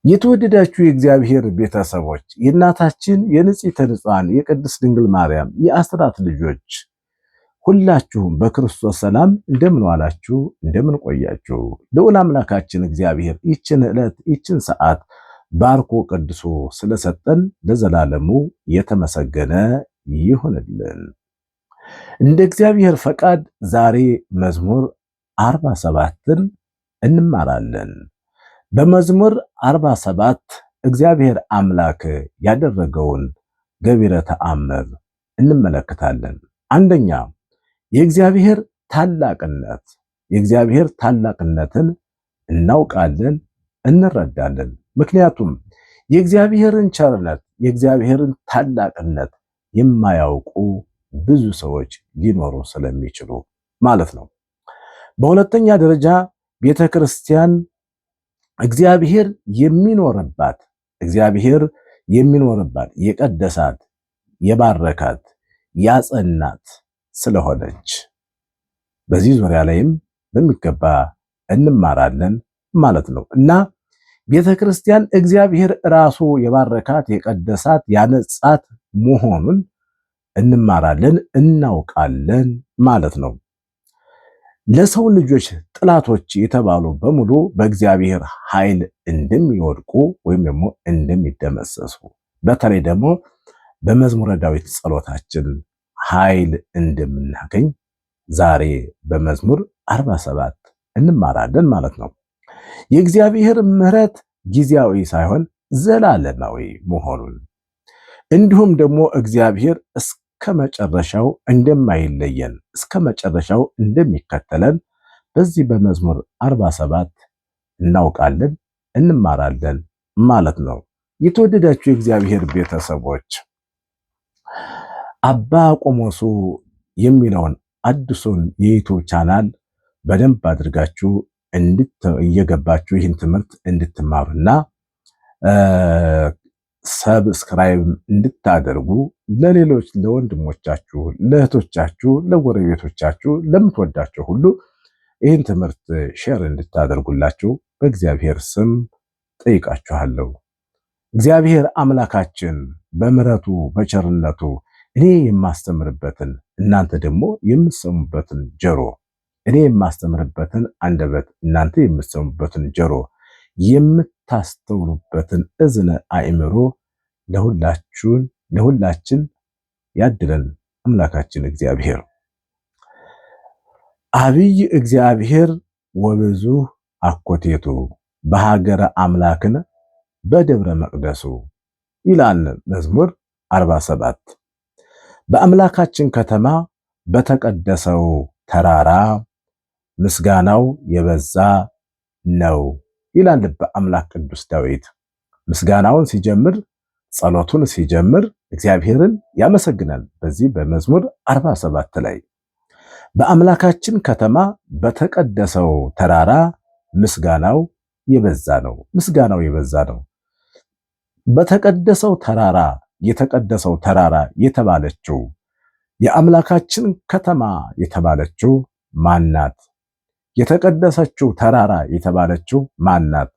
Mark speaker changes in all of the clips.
Speaker 1: የተወደዳችሁ የእግዚአብሔር ቤተሰቦች የእናታችን የንጽሕተ ንጹሐን የቅድስት ድንግል ማርያም የአስራት ልጆች ሁላችሁም በክርስቶስ ሰላም እንደምን ዋላችሁ? እንደምን ቆያችሁ? ልዑል አምላካችን እግዚአብሔር ይችን ዕለት ይችን ሰዓት ባርኮ ቀድሶ ስለሰጠን ለዘላለሙ የተመሰገነ ይሁንልን። እንደ እግዚአብሔር ፈቃድ ዛሬ መዝሙር 47ን እንማራለን። በመዝሙር 47 እግዚአብሔር አምላክ ያደረገውን ገቢረ ተአምር እንመለከታለን። አንደኛ የእግዚአብሔር ታላቅነት፣ የእግዚአብሔር ታላቅነትን እናውቃለን፣ እንረዳለን። ምክንያቱም የእግዚአብሔርን ቸርነት፣ የእግዚአብሔርን ታላቅነት የማያውቁ ብዙ ሰዎች ሊኖሩ ስለሚችሉ ማለት ነው። በሁለተኛ ደረጃ ቤተክርስቲያን እግዚአብሔር የሚኖርባት የቀደሳት የባረካት ያጸናት ስለሆነች በዚህ ዙሪያ ላይም በሚገባ እንማራለን ማለት ነው እና ቤተክርስቲያን እግዚአብሔር ራሱ የባረካት የቀደሳት ያነጻት መሆኑን እንማራለን፣ እናውቃለን ማለት ነው። ለሰው ልጆች ጥላቶች የተባሉ በሙሉ በእግዚአብሔር ኃይል እንደሚወድቁ ወይም ደግሞ እንደሚደመሰሱ በተለይ ደግሞ በመዝሙረ ዳዊት ጸሎታችን ኃይል እንደምናገኝ ዛሬ በመዝሙር 47 እንማራለን ማለት ነው። የእግዚአብሔር ምሕረት ጊዜያዊ ሳይሆን ዘላለማዊ መሆኑን እንዲሁም ደግሞ እግዚአብሔር እስከ መጨረሻው እንደማይለየን እስከ መጨረሻው እንደሚከተለን በዚህ በመዝሙር 47 እናውቃለን፣ እንማራለን ማለት ነው። የተወደዳችሁ የእግዚአብሔር ቤተሰቦች አባ ቆሞሱ የሚለውን አዲሱን የዩቲዩብ ቻናል በደንብ አድርጋችሁ እየገባችሁ ይህን ትምህርት እንድትማሩና ሰብስክራይብ እንድታደርጉ ለሌሎች ለወንድሞቻችሁ፣ ለእህቶቻችሁ፣ ለጎረቤቶቻችሁ፣ ለምትወዳቸው ሁሉ ይህን ትምህርት ሼር እንድታደርጉላችሁ በእግዚአብሔር ስም ጠይቃችኋለሁ። እግዚአብሔር አምላካችን በምሕረቱ በቸርነቱ እኔ የማስተምርበትን እናንተ ደግሞ የምትሰሙበትን ጆሮ፣ እኔ የማስተምርበትን አንደበት እናንተ የምትሰሙበትን ጆሮ፣ የምታስተውሉበትን እዝነ አእምሮ ለሁላችን ያድለን አምላካችን እግዚአብሔር። አብይ እግዚአብሔር ወብዙ አኮቴቱ በሀገረ አምላክነ በደብረ መቅደሱ ይላል መዝሙር 47። በአምላካችን ከተማ በተቀደሰው ተራራ ምስጋናው የበዛ ነው ይላል በአምላክ ቅዱስ ዳዊት። ምስጋናውን ሲጀምር ጸሎቱን ሲጀምር እግዚአብሔርን ያመሰግናል። በዚህ በመዝሙር 47 ላይ በአምላካችን ከተማ በተቀደሰው ተራራ ምስጋናው የበዛ ነው። ምስጋናው የበዛ ነው። በተቀደሰው ተራራ የተቀደሰው ተራራ የተባለችው የአምላካችን ከተማ የተባለችው ማናት? የተቀደሰችው ተራራ የተባለችው ማናት?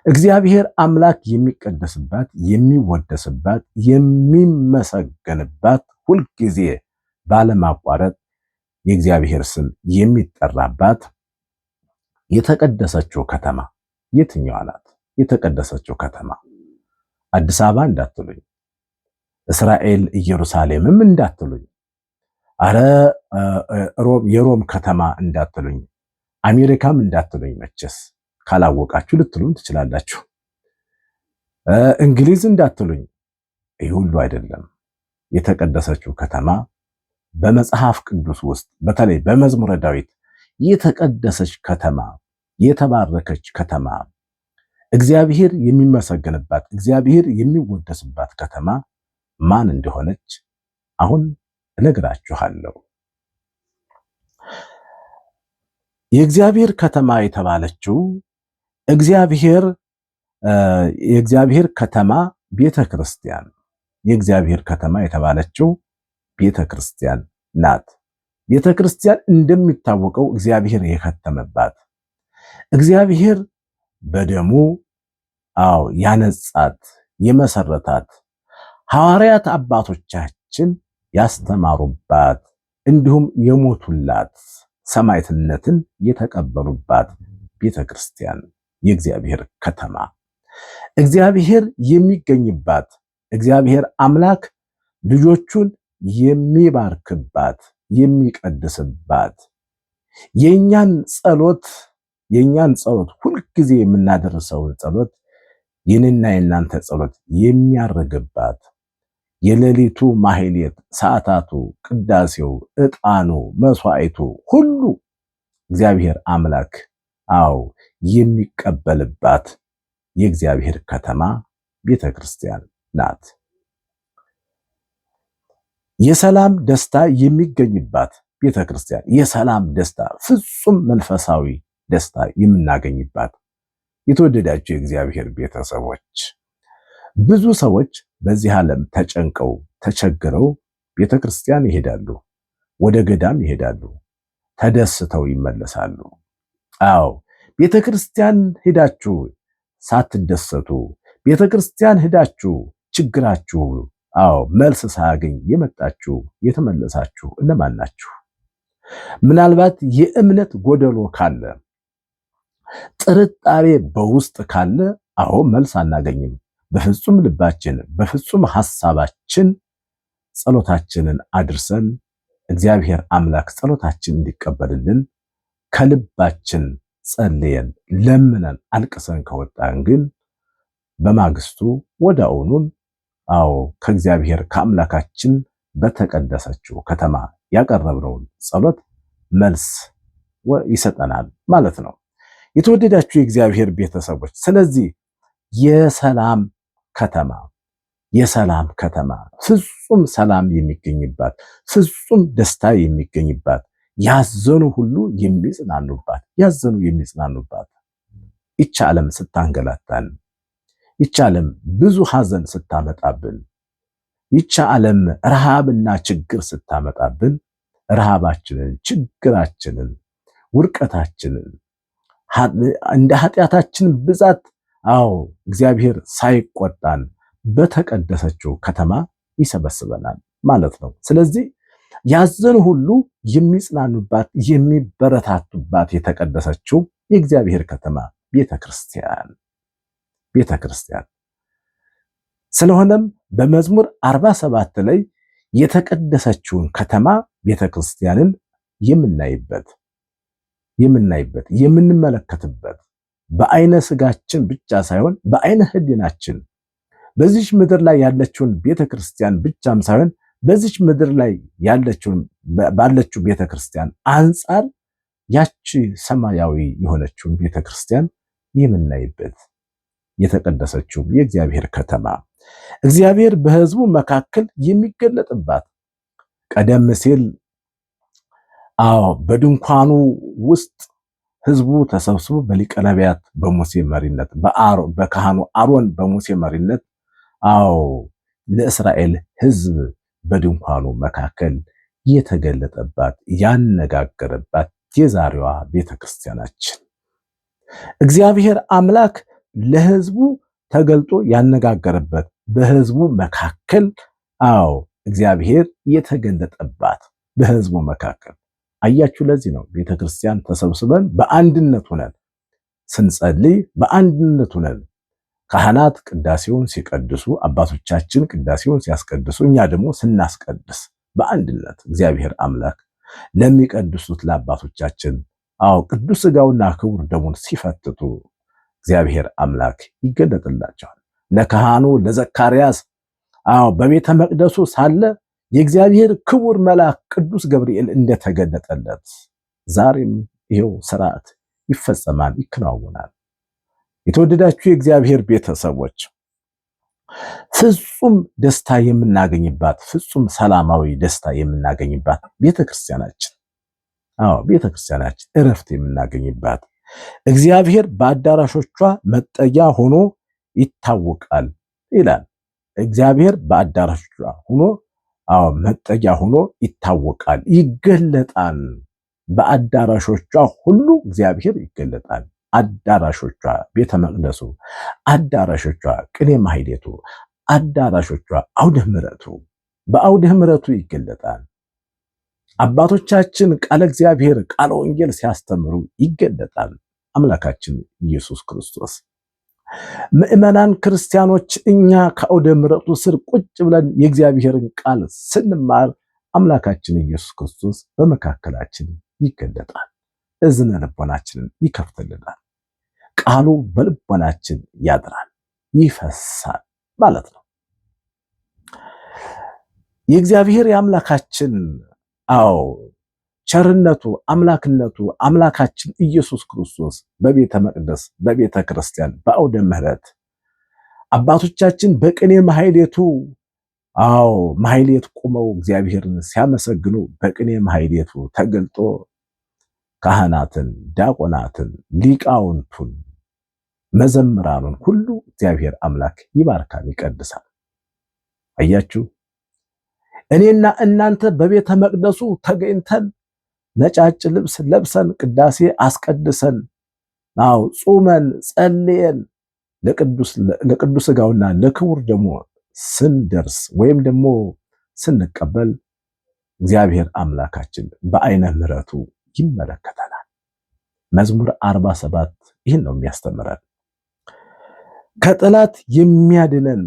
Speaker 1: እግዚአብሔር አምላክ የሚቀደስባት፣ የሚወደስባት፣ የሚመሰገንባት ሁልጊዜ ባለማቋረጥ የእግዚአብሔር ስም የሚጠራባት የተቀደሰችው ከተማ የትኛዋ ናት? የተቀደሰችው ከተማ አዲስ አበባ እንዳትሉኝ፣ እስራኤል ኢየሩሳሌምም እንዳትሉኝ፣ አረ የሮም ከተማ እንዳትሉኝ፣ አሜሪካም እንዳትሉኝ። መቼስ ካላወቃችሁ ልትሉም ትችላላችሁ። እንግሊዝ እንዳትሉኝ። ይህ ሁሉ አይደለም። የተቀደሰችው ከተማ በመጽሐፍ ቅዱስ ውስጥ በተለይ በመዝሙረ ዳዊት የተቀደሰች ከተማ፣ የተባረከች ከተማ፣ እግዚአብሔር የሚመሰገንባት፣ እግዚአብሔር የሚወደስባት ከተማ ማን እንደሆነች አሁን እነግራችኋለሁ። የእግዚአብሔር ከተማ የተባለችው የእግዚአብሔር ከተማ ቤተክርስቲያን፣ የእግዚአብሔር ከተማ የተባለችው ቤተክርስቲያን ናት። ቤተክርስቲያን እንደሚታወቀው እግዚአብሔር የከተመባት፣ እግዚአብሔር በደሙ ያነጻት የመሰረታት ሐዋርያት አባቶቻችን ያስተማሩባት እንዲሁም የሞቱላት ሰማዕትነትን የተቀበሉባት ቤተክርስቲያን የእግዚአብሔር ከተማ እግዚአብሔር የሚገኝባት እግዚአብሔር አምላክ ልጆቹን የሚባርክባት የሚቀድስባት የኛን ጸሎት ሁልጊዜ የምናደርሰውን ጸሎት የኔና የናንተ ጸሎት የሚያርግባት የሌሊቱ ማህሌት ሰዓታቱ ቅዳሴው ዕጣኑ መስዋዕቱ ሁሉ እግዚአብሔር አምላክ የሚቀበልባት የእግዚአብሔር ከተማ ቤተክርስቲያን ናት። የሰላም ደስታ የሚገኝባት ቤተክርስቲያን የሰላም ደስታ ፍጹም መንፈሳዊ ደስታ የምናገኝባት። የተወደዳችሁ የእግዚአብሔር ቤተሰቦች ብዙ ሰዎች በዚህ ዓለም ተጨንቀው ተቸግረው ቤተክርስቲያን ይሄዳሉ፣ ወደ ገዳም ይሄዳሉ፣ ተደስተው ይመለሳሉ። ቤተክርስቲያን ሄዳችሁ ሳትደሰቱ ቤተክርስቲያን ሄዳችሁ ችግራችሁ መልስ ሳያገኝ የመጣችሁ የተመለሳችሁ እነማን ናችሁ? ምናልባት የእምነት ጎደሎ ካለ ጥርጣሬ በውስጥ ካለ መልስ አናገኝም። በፍጹም ልባችን በፍጹም ሐሳባችን ጸሎታችንን አድርሰን እግዚአብሔር አምላክ ጸሎታችን እንዲቀበልልን ከልባችን ጸልየን ለምነን አልቅሰን ከወጣን ግን በማግስቱ ወዲያውኑን ከእግዚአብሔር ከአምላካችን በተቀደሰችው ከተማ ያቀረብነውን ጸሎት መልስ ይሰጠናል ማለት ነው። የተወደዳችሁ የእግዚአብሔር ቤተሰቦች ስለዚህ የሰላም ከተማ ፍጹም ሰላም የሚገኝባት ፍጹም ደስታ የሚገኝባት ያዘኑ ሁሉ የሚጽናኑባት ይህች ዓለም ስታንገላታን ይህች ዓለም ብዙ ሐዘን ስታመጣብን ይህች ዓለም ረሃብና ችግር ስታመጣብን ረሃባችንን ችግራችንን ውርቀታችንን እንደ ኃጢአታችን ብዛት እግዚአብሔር ሳይቆጣን በተቀደሰችው ከተማ ይሰበስበናል ማለት ነው። ስለዚህ ያዘኑ ሁሉ የሚጽናኑባት የሚበረታቱባት የተቀደሰችው የእግዚአብሔር ከተማ ቤተክርስቲያን ስለሆነም በመዝሙር 47 ላይ የተቀደሰችውን ከተማ ቤተክርስቲያንን የምንመለከትበት በአይነ ስጋችን ብቻ ሳይሆን በአይነ ህሊናችን በዚች ምድር ላይ ያለችውን ቤተክርስቲያን ብቻም ሳይሆን በዚች ምድር ላይ ባለችው ቤተክርስቲያን አንጻር ያቺ ሰማያዊ የሆነችውን ቤተክርስቲያን የምናይበት የተቀደሰችው የእግዚአብሔር ከተማ እግዚአብሔር በሕዝቡ መካከል የሚገለጥባት ቀደም ሲል በድንኳኑ ውስጥ ሕዝቡ ተሰብስቦ በሊቀ ነቢያት በሙሴ መሪነት በካህኑ አሮን በሙሴ መሪነት ለእስራኤል ሕዝብ በድንኳኑ መካከል የተገለጠባት ያነጋገረባት የዛሬዋ ቤተክርስቲያናችን እግዚአብሔር አምላክ ለሕዝቡ ተገልጦ ያነጋገረበት በሕዝቡ መካከል እግዚአብሔር የተገለጠባት በሕዝቡ መካከል አያችሁ። ለዚህ ነው ቤተክርስቲያን ተሰብስበን በአንድነት ሆነን ስንጸልይ በአንድነት ሆነን ካህናት ቅዳሴውን ሲቀድሱ አባቶቻችን ቅዳሴውን ሲያስቀድሱ እኛ ደግሞ ስናስቀድስ በአንድነት እግዚአብሔር አምላክ ለሚቀድሱት ለአባቶቻችን ቅዱስ ሥጋውና ክቡር ደሙን ሲፈትቱ እግዚአብሔር አምላክ ይገለጥላቸዋል። ለካህኑ ለዘካርያስ በቤተ መቅደሱ ሳለ የእግዚአብሔር ክቡር መልአክ ቅዱስ ገብርኤል እንደተገለጠለት ዛሬም ይሄው ሥርዓት ይፈጸማል፣ ይከናወናል። የተወደዳችሁ የእግዚአብሔር ቤተሰቦች ፍጹም ደስታ የምናገኝባት ፍጹም ሰላማዊ ደስታ የምናገኝባት ቤተክርስቲያናችን እረፍት የምናገኝባት እግዚአብሔር በአዳራሾቿ መጠጊያ ሆኖ ይታወቃል ይላል። እግዚአብሔር በአዳራሾቿ ሆኖ መጠጊያ ሆኖ ይታወቃል፣ ይገለጣል። በአዳራሾቿ ሁሉ እግዚአብሔር ይገለጣል። አዳራሾቿ ቤተ መቅደሱ፣ አዳራሾቿ ቅኔ ማህሌቱ፣ አዳራሾቿ አውደ ምሕረቱ በአውደ ምሕረቱ ይገለጣል። አባቶቻችን ቃለ እግዚአብሔር ቃለ ወንጌል ሲያስተምሩ ይገለጣል። አምላካችን ኢየሱስ ክርስቶስ ምእመናን ክርስቲያኖች እኛ ከአውደ ምሕረቱ ስር ቁጭ ብለን የእግዚአብሔርን ቃል ስንማር አምላካችን ኢየሱስ ክርስቶስ በመካከላችን ይገለጣል። እዝነ ልቦናችንን ይከፍትልናል። ቃሉ በልቦናችን ያድራል፣ ይፈሳል ማለት ነው። የእግዚአብሔር የአምላካችን ቸርነቱ አምላክነቱ አምላካችን ኢየሱስ ክርስቶስ በቤተ መቅደስ በቤተ ክርስቲያን በአውደ ምሕረት አባቶቻችን በቅኔ ማህሌቱ ማህሌት ቁመው እግዚአብሔርን ሲያመሰግኑ በቅኔ ማህሌቱ ተገልጦ ካህናትን፣ ዲያቆናትን፣ ሊቃውንቱን፣ መዘምራኑን ሁሉ እግዚአብሔር አምላክ ይባርካል፣ ይቀድሳል። አያችሁ እኔና እናንተ በቤተ መቅደሱ ተገኝተን ነጫጭ ልብስ ለብሰን ቅዳሴ አስቀድሰን ጾመን ጸልየን ለቅዱስ ሥጋውና ለክቡር ደግሞ ስንደርስ ወይም ደግሞ ስንቀበል እግዚአብሔር አምላካችን በዓይነ ምሕረቱ ይመለከተናል። መዝሙር 47 ይህን ነው የሚያስተምረን። ከጠላት የሚያድነን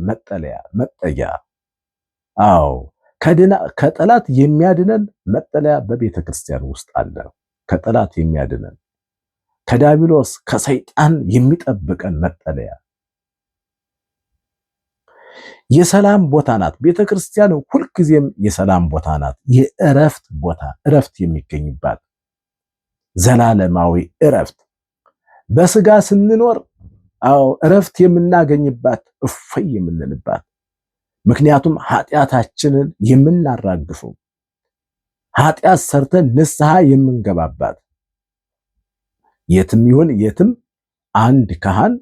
Speaker 1: መጠለያ ከጠላት የሚያድነን መጠለያ በቤተ ክርስቲያን ውስጥ አለ። ከጠላት የሚያድነን ከዲያብሎስ ከሰይጣን የሚጠብቀን መጠለያ የሰላም ቦታ ናት። ቤተ ክርስቲያን ሁልጊዜም የሰላም ቦታ ናት። የእረፍት ቦታ፣ እረፍት የሚገኝባት ዘላለማዊ እረፍት በስጋ ስንኖር እረፍት የምናገኝባት እፎይ የምንልባት ምክንያቱም ኃጢአታችንን የምናራግፈው ኃጢአት ሰርተን ንስሐ የምንገባባት የትም ይሁን የትም አንድ ካህን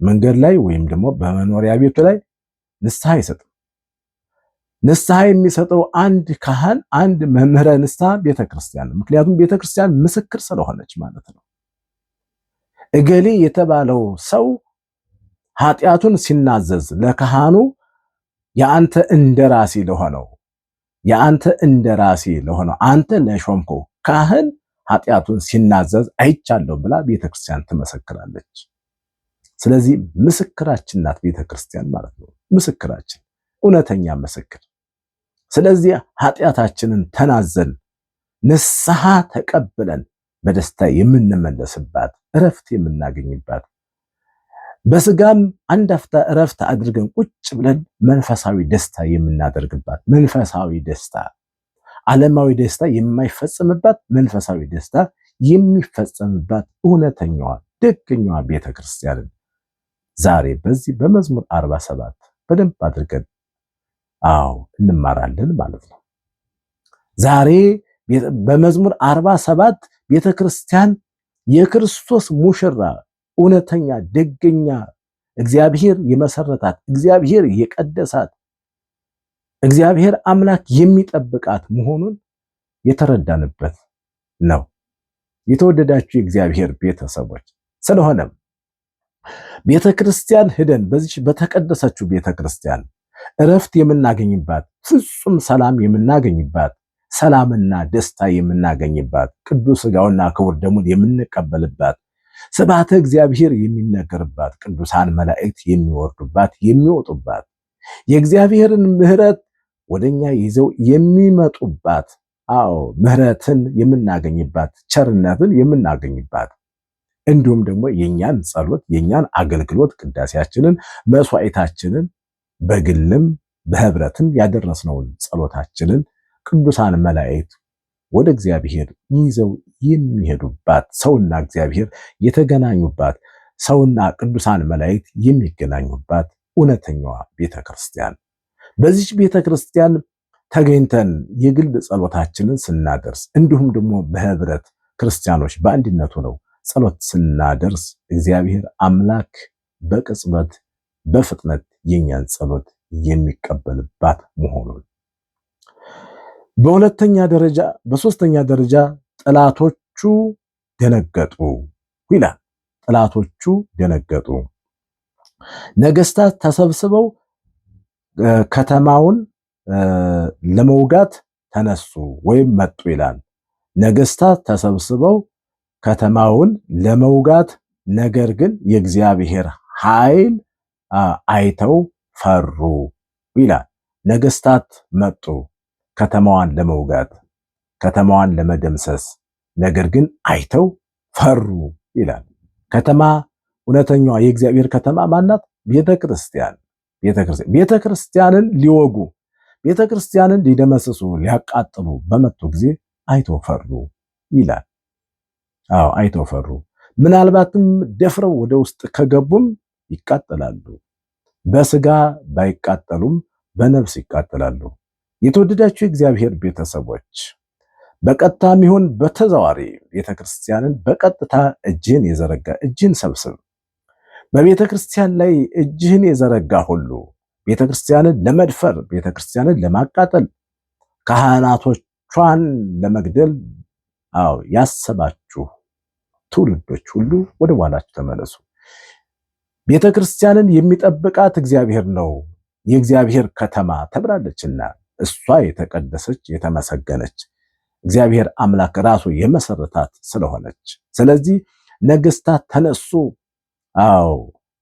Speaker 1: መንገድ ላይ ወይም ደግሞ በመኖሪያ ቤቱ ላይ ንስሐ አይሰጥም። ንስሐ የሚሰጠው አንድ ካህን አንድ መምህረ ንስሐ ቤተክርስቲያን ነው። ምክንያቱም ቤተክርስቲያን ምስክር ስለሆነች ማለት ነው። እገሌ የተባለው ሰው ኃጢአቱን ሲናዘዝ ለካህኑ የአንተ እንደራሲ ለሆነው አንተ ለሾምከው ካህን ኃጢአቱን ሲናዘዝ አይቻለሁ ብላ ቤተክርስቲያን ትመሰክራለች። ስለዚህ ምስክራችን ናት ቤተክርስቲያን ማለት ነው። ምስክራችን እውነተኛ ምስክር። ስለዚህ ኃጢአታችንን ተናዘን ንስሐ ተቀብለን በደስታ የምንመለስባት እረፍት የምናገኝባት በስጋም አንድ አፍታ እረፍት አድርገን ቁጭ ብለን መንፈሳዊ ደስታ የምናደርግባት መንፈሳዊ ደስታ፣ ዓለማዊ ደስታ የማይፈጸምባት መንፈሳዊ ደስታ የሚፈጸምባት እውነተኛዋ ደገኛዋ ቤተክርስቲያንን ዛሬ በዚህ በመዝሙር 47 በደንብ አድርገን እንማራለን ማለት ነው። ዛሬ በመዝሙር 47 ቤተክርስቲያን የክርስቶስ ሙሽራ እውነተኛ ደገኛ እግዚአብሔር የመሰረታት እግዚአብሔር የቀደሳት እግዚአብሔር አምላክ የሚጠብቃት መሆኑን የተረዳንበት ነው። የተወደዳችሁ የእግዚአብሔር ቤተሰቦች፣ ስለሆነም ቤተክርስቲያን ሄደን በዚህ በተቀደሰችው ቤተክርስቲያን እረፍት የምናገኝባት ፍጹም ሰላም የምናገኝባት ሰላምና ደስታ የምናገኝባት ቅዱስ ሥጋውና ክቡር ደሙን የምንቀበልባት ስብሐተ እግዚአብሔር የሚነገርባት ቅዱሳን መላእክት የሚወርዱባት የሚወጡባት የእግዚአብሔርን ምሕረት ወደኛ ይዘው የሚመጡባት ምሕረትን የምናገኝባት ቸርነትን የምናገኝባት እንዲሁም ደግሞ የኛን ጸሎት የኛን አገልግሎት ቅዳሴያችንን መስዋዕታችንን በግልም በህብረትም ያደረስነውን ጸሎታችንን ቅዱሳን መላእክት ወደ እግዚአብሔር ይዘው የሚሄዱባት ሰውና እግዚአብሔር የተገናኙባት ሰውና ቅዱሳን መላእክት የሚገናኙባት እውነተኛዋ ቤተክርስቲያን። በዚህ ቤተክርስቲያን ተገኝተን የግል ጸሎታችንን ስናደርስ እንዲሁም ደግሞ በህብረት ክርስቲያኖች በአንድነቱ ነው ጸሎት ስናደርስ እግዚአብሔር አምላክ በቅጽበት በፍጥነት የኛን ጸሎት የሚቀበልባት መሆኑን በሶስተኛ ደረጃ ጠላቶቹ ደነገጡ ይላል። ጠላቶቹ ደነገጡ። ነገስታት ተሰብስበው ከተማውን ለመውጋት ተነሱ ወይም መጡ ይላል። ነገስታት ተሰብስበው ከተማውን ለመውጋት ነገር ግን የእግዚአብሔር ኃይል አይተው ፈሩ ይላል። ነገስታት መጡ ከተማዋን ለመውጋት ከተማዋን ለመደምሰስ፣ ነገር ግን አይተው ፈሩ ይላል። ከተማ እውነተኛዋ የእግዚአብሔር ከተማ ማናት? ቤተክርስቲያን። ቤተክርስቲያንን ሊወጉ ቤተክርስቲያንን ሊደመስሱ ሊያቃጥሉ በመጡ ጊዜ አይተው ፈሩ ይላል። አዎ አይተው ፈሩ። ምናልባትም ደፍረው ወደ ውስጥ ከገቡም ይቃጠላሉ። በስጋ ባይቃጠሉም በነፍስ ይቃጠላሉ። የተወደዳችሁ የእግዚአብሔር ቤተሰቦች በቀጥታም ይሁን በተዘዋዋሪ ቤተክርስቲያንን በቀጥታ እጅህን የዘረጋ እጅህን ሰብስብ። በቤተክርስቲያን ላይ እጅህን የዘረጋ ሁሉ ቤተክርስቲያንን ለመድፈር፣ ቤተክርስቲያንን ለማቃጠል፣ ካህናቶቿን ለመግደል ያሰባችሁ ትውልዶች ሁሉ ወደ ኋላችሁ ተመለሱ። ቤተክርስቲያንን የሚጠብቃት እግዚአብሔር ነው፣ የእግዚአብሔር ከተማ ተብላለችና እሷ የተቀደሰች የተመሰገነች እግዚአብሔር አምላክ ራሱ የመሰረታት ስለሆነች፣ ስለዚህ ነገስታት ተነሱ፣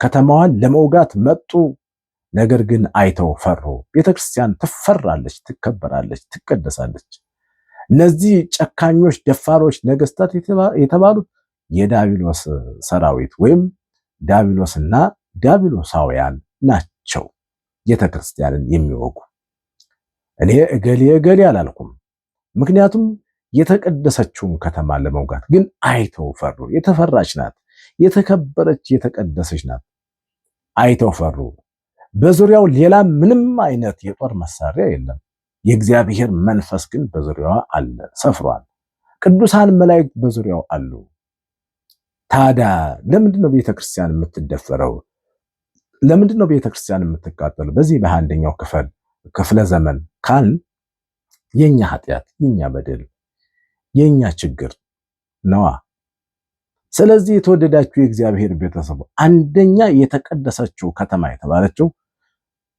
Speaker 1: ከተማዋን ለመውጋት መጡ። ነገር ግን አይተው ፈሩ። ቤተክርስቲያን ትፈራለች፣ ትከበራለች፣ ትቀደሳለች። እነዚህ ጨካኞች ደፋሮች ነገስታት የተባሉት የዳቢሎስ ሰራዊት ወይም ዳቢሎስና ዳቢሎሳውያን ናቸው ቤተክርስቲያንን የሚወጉ። እኔ እገሌ አላልኩም። ምክንያቱም የተቀደሰችውን ከተማ ለመውጋት ግን አይተው ፈሩ። የተፈራች ናት፣ የተከበረች የተቀደሰች ናት። አይተው ፈሩ። በዙሪያው ሌላ ምንም አይነት የጦር መሳሪያ የለም። የእግዚአብሔር መንፈስ ግን በዙሪያዋ አለ፣ ሰፍሯል። ቅዱሳን መላእክት በዙሪያው አሉ። ታዲያ ለምንድን ነው ቤተክርስቲያን የምትደፈረው? ለምንድን ነው ቤተክርስቲያን የምትቃጠለው? በዚህ በአንደኛው ክፍለ ዘመን ካል የኛ ኃጢአት፣ የኛ በደል፣ የኛ ችግር ነዋ። ስለዚህ የተወደዳችሁ የእግዚአብሔር ቤተሰቡ አንደኛ የተቀደሰችው ከተማ የተባለችው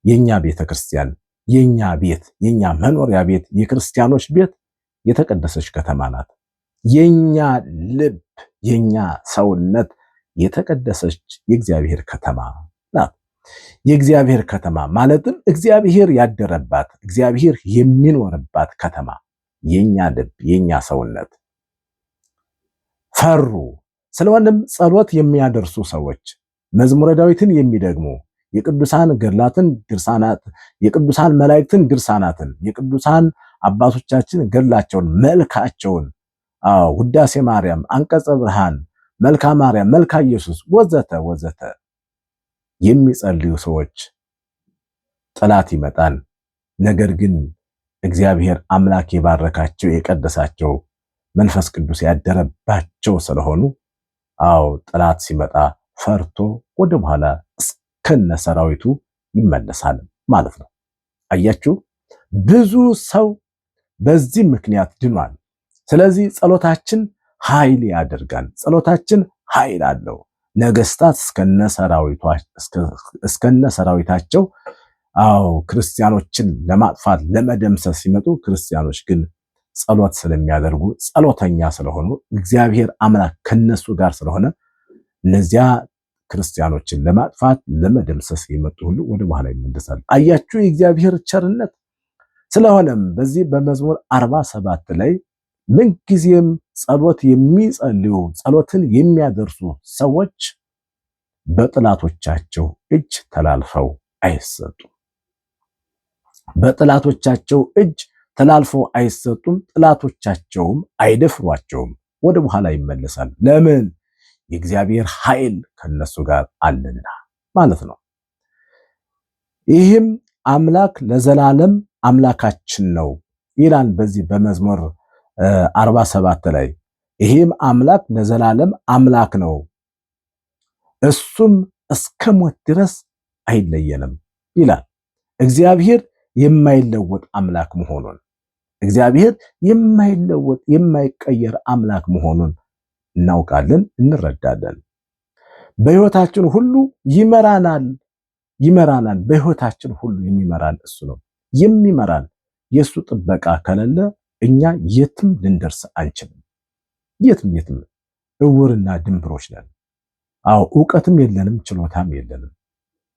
Speaker 1: የኛ ቤተክርስቲያን፣ የኛ ቤት፣ የኛ መኖሪያ ቤት፣ የክርስቲያኖች ቤት የተቀደሰች ከተማ ናት። የኛ ልብ፣ የኛ ሰውነት የተቀደሰች የእግዚአብሔር ከተማ ናት። የእግዚአብሔር ከተማ ማለትም እግዚአብሔር ያደረባት፣ እግዚአብሔር የሚኖርባት ከተማ የኛ ልብ፣ የኛ ሰውነት ፈሩ። ስለሆነም ጸሎት የሚያደርሱ ሰዎች፣ መዝሙረ ዳዊትን የሚደግሙ፣ የቅዱሳን ገድላትን ድርሳናት፣ የቅዱሳን መላእክትን ድርሳናትን፣ የቅዱሳን አባቶቻችን ገድላቸውን፣ መልካቸውን፣ ውዳሴ ማርያም፣ አንቀጸ ብርሃን፣ መልካ ማርያም፣ መልካ ኢየሱስ ወዘተ ወዘተ የሚጸልዩ ሰዎች ጠላት ይመጣል። ነገር ግን እግዚአብሔር አምላክ የባረካቸው የቀደሳቸው መንፈስ ቅዱስ ያደረባቸው ስለሆኑ ጠላት ሲመጣ ፈርቶ ወደ በኋላ እስከነ ሰራዊቱ ይመለሳል ማለት ነው። አያችሁ፣ ብዙ ሰው በዚህ ምክንያት ድኗል። ስለዚህ ጸሎታችን ኃይል ያደርጋል። ጸሎታችን ኃይል አለው። ነገስታት እስከነ ሰራዊታቸው ክርስቲያኖችን ለማጥፋት ለመደምሰስ ሲመጡ፣ ክርስቲያኖች ግን ጸሎት ስለሚያደርጉ ጸሎተኛ ስለሆኑ እግዚአብሔር አምላክ ከነሱ ጋር ስለሆነ እነዚያ ክርስቲያኖችን ለማጥፋት ለመደምሰስ የመጡ ሁሉ ወደ በኋላ ይመለሳሉ። አያችሁ የእግዚአብሔር ቸርነት። ስለሆነም በዚህ በመዝሙር 47 ላይ ምንጊዜም ጸሎት የሚጸልዩ ጸሎትን የሚያደርሱ ሰዎች በጥላቶቻቸው እጅ ተላልፈው አይሰጡም። በጥላቶቻቸው እጅ ተላልፈው አይሰጡም። ጥላቶቻቸውም አይደፍሯቸውም። ወደ በኋላ ይመለሳል። ለምን? የእግዚአብሔር ኃይል ከነሱ ጋር አለና ማለት ነው። ይህም አምላክ ለዘላለም አምላካችን ነው ይላል በዚህ በመዝሙር 47 ላይ። ይህም አምላክ ለዘላለም አምላክ ነው፣ እሱም እስከ ሞት ድረስ አይለየንም ይላል። እግዚአብሔር የማይለወጥ አምላክ መሆኑን፣ እግዚአብሔር የማይለወጥ የማይቀየር አምላክ መሆኑን እናውቃለን፣ እንረዳለን። በሕይወታችን ሁሉ ይመራናል። በሕይወታችን ሁሉ የሚመራን እሱ ነው። የሚመራን የእሱ ጥበቃ ከሌለ እኛ የትም ልንደርስ አንችልም። የትም እውርና ድንብሮች ነን። አዎ ዕውቀትም የለንም፣ ችሎታም የለንም።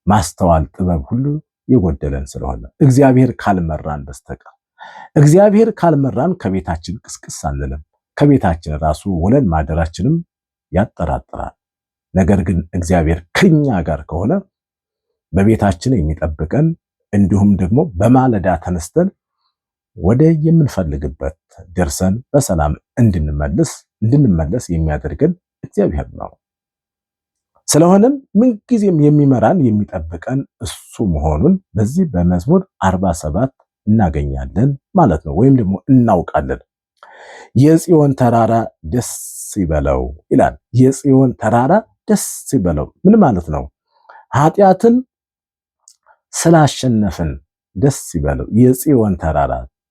Speaker 1: ማስተዋል ጥበብ ሁሉ የጎደለን ስለሆነ እግዚአብሔር ካልመራን በስተቀር እግዚአብሔር ካልመራን ከቤታችን ቅስቅስ አንልም። ከቤታችን ራሱ ወለን ማደራችንም ያጠራጥራል። ነገር ግን እግዚአብሔር ከኛ ጋር ከሆነ በቤታችን የሚጠብቀን እንዲሁም ደግሞ በማለዳ ተነስተን ወደ የምንፈልግበት ደርሰን በሰላም እንድንመለስ የሚያደርገን እግዚአብሔር ነው። ስለሆነም ምንጊዜም የሚመራን የሚጠብቀን እሱ መሆኑን በዚህ በመዝሙር 47 እናገኛለን ማለት ነው፣ ወይም ደግሞ እናውቃለን። የጽዮን ተራራ ደስ ይበለው ይላል። የጽዮን ተራራ ደስ ይበለው ምን ማለት ነው? ኃጢአትን ስላሸነፍን ደስ ይበለው። የጽዮን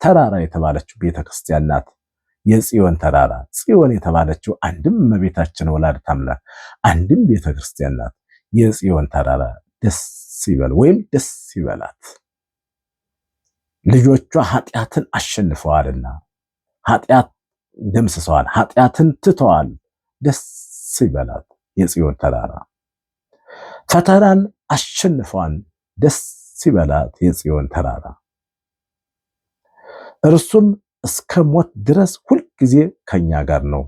Speaker 1: ተራራ የተባለችው ቤተክርስቲያን ናት። የጽዮን ተራራ ጽዮን የተባለችው አንድም እመቤታችን ወላዲተ አምላክ አንድም ቤተክርስቲያን ናት። የጽዮን ተራራ ደስ ይበለው ወይም ደስ ይበላት። ልጆቿ ኃጢአትን አሸንፈዋልና ኃጢአት ደምስሰዋል፣ ኃጢአትን ትተዋል። ደስ ይበላት የጽዮን ተራራ። ፈተናን አሸንፈዋል። ደስ ይበላት የጽዮን ተራራ። እርሱም እስከ ሞት ድረስ ሁልጊዜ ከኛ ጋር ነው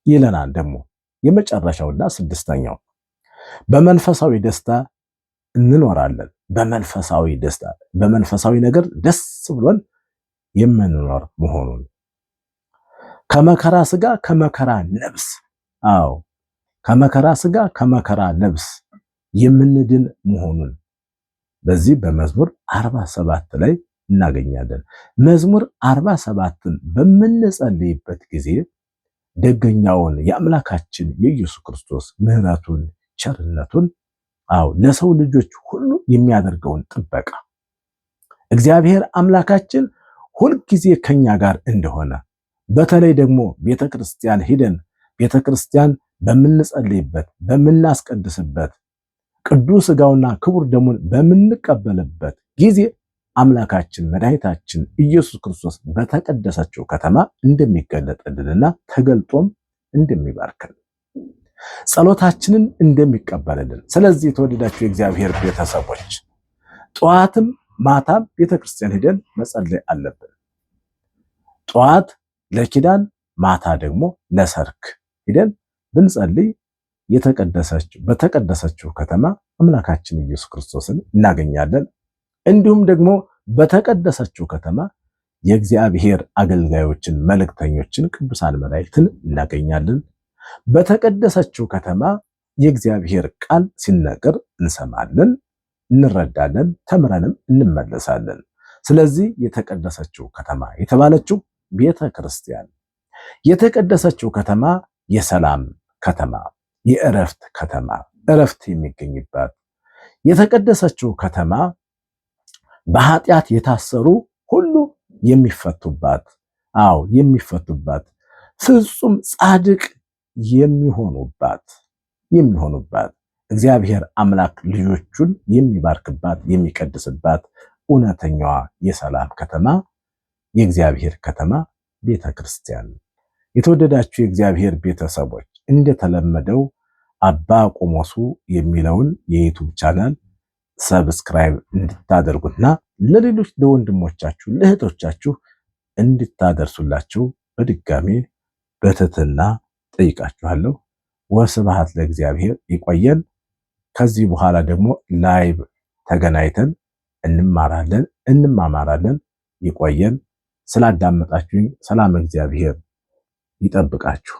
Speaker 1: ይለናል። ደግሞ የመጨረሻውና ስድስተኛው በመንፈሳዊ ደስታ እንኖራለን። በመንፈሳዊ ደስታ በመንፈሳዊ ነገር ደስ ብሎን የምንኖር መሆኑን ከመከራ ስጋ ከመከራ ነፍስ፣ አዎ ከመከራ ስጋ ከመከራ ነፍስ የምንድን መሆኑን በዚህ በመዝሙር 47 ላይ እናገኛለን። መዝሙር 47ን በምንጸልይበት ጊዜ ደገኛውን የአምላካችን የኢየሱስ ክርስቶስ ምሕረቱን ቸርነቱን ለሰው ልጆች ሁሉ የሚያደርገውን ጥበቃ እግዚአብሔር አምላካችን ሁልጊዜ ከኛ ጋር እንደሆነ በተለይ ደግሞ ቤተክርስቲያን ሂደን ቤተክርስቲያን በምንጸልይበት በምናስቀድስበት ቅዱስ ሥጋውና ክቡር ደሙን በምንቀበልበት ጊዜ አምላካችን መድኃኒታችን ኢየሱስ ክርስቶስ በተቀደሰችው ከተማ እንደሚገለጥልንና ተገልጦም እንደሚባርከን ጸሎታችንን እንደሚቀበልልን። ስለዚህ የተወደዳችሁ የእግዚአብሔር ቤተሰቦች ጠዋትም ማታም ቤተክርስቲያን ሄደን መጸለይ አለብን። ጠዋት ለኪዳን ማታ ደግሞ ለሰርክ ሄደን ብንጸልይ በተቀደሰችው ከተማ አምላካችን ኢየሱስ ክርስቶስን እናገኛለን። እንዲሁም ደግሞ በተቀደሰችው ከተማ የእግዚአብሔር አገልጋዮችን መልእክተኞችን ቅዱሳን መላእክትን እናገኛለን። በተቀደሰችው ከተማ የእግዚአብሔር ቃል ሲነገር እንሰማለን፣ እንረዳለን፣ ተምረንም እንመለሳለን። ስለዚህ የተቀደሰችው ከተማ የተባለችው ቤተ ክርስቲያን፣ የተቀደሰችው ከተማ የሰላም ከተማ፣ የእረፍት ከተማ፣ እረፍት የሚገኝባት የተቀደሰችው ከተማ በኃጢአት የታሰሩ ሁሉ የሚፈቱባት፣ የሚፈቱባት ፍጹም ጻድቅ የሚሆኑባት እግዚአብሔር አምላክ ልጆቹን የሚባርክባት የሚቀድስባት እውነተኛዋ የሰላም ከተማ የእግዚአብሔር ከተማ ቤተ ክርስቲያን። የተወደዳችሁ የእግዚአብሔር ቤተሰቦች እንደተለመደው አባ ቆሞሱ የሚለውን የዩቲዩብ ቻናል ሰብስክራይብ እንድታደርጉትና ለሌሎች ለወንድሞቻችሁ ለእህቶቻችሁ እንድታደርሱላችሁ በድጋሜ በትህትና ጠይቃችኋለሁ። ወስብሐት ለእግዚአብሔር። ይቆየን። ከዚህ በኋላ ደግሞ ላይቭ ተገናኝተን እንማራለን፣ እንማማራለን። ይቆየን። ስላዳመጣችሁኝ ሰላም እግዚአብሔር ይጠብቃችሁ።